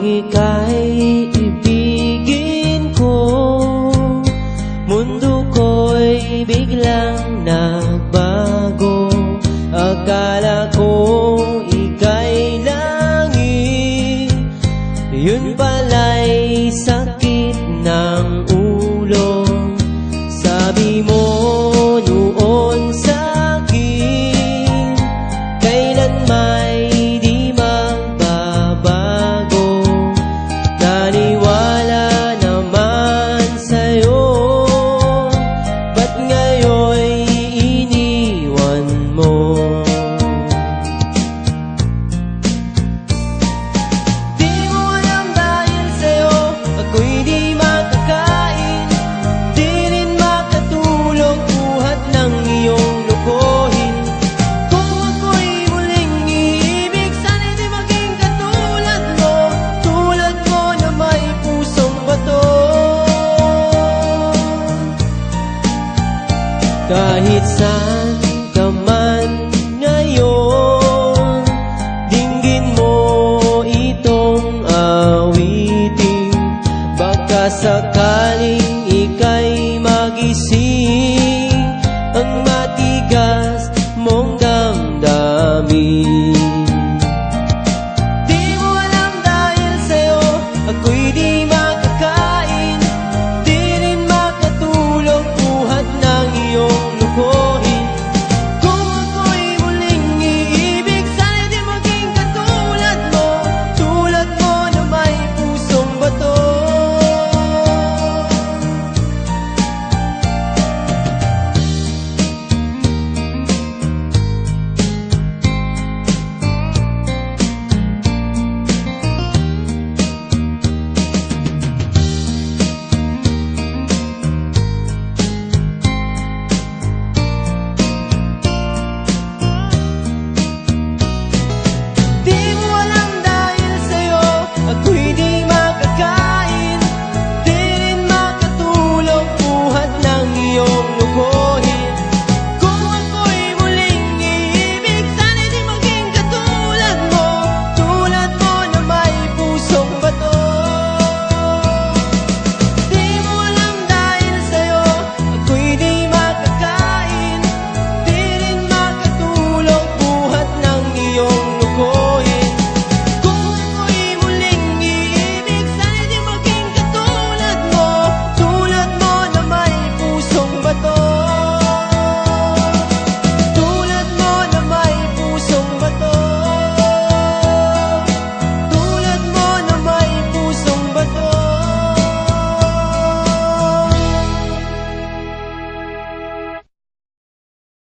ika'y ibigin ko, mundo ko'y biglang nagbago. Akala ko ika'y langit, yun pala'y sakit ng ulo. Sabi mo noon sa'kin, kailan may di magbabago. Naniwala naman sa'yo, ba't ngayon'y iniwan mo? Di mo alam dahil sa'yo ako'y di makakain, di rin makatulog buhat ng iyong lokohin. Kung ako'y muling iibig, sana'y di maging katulad mo, tulad mo na may pusong bato. Kahit saan ka man ngayon, dinggin mo itong awitin. Baka sakaling ika'y magising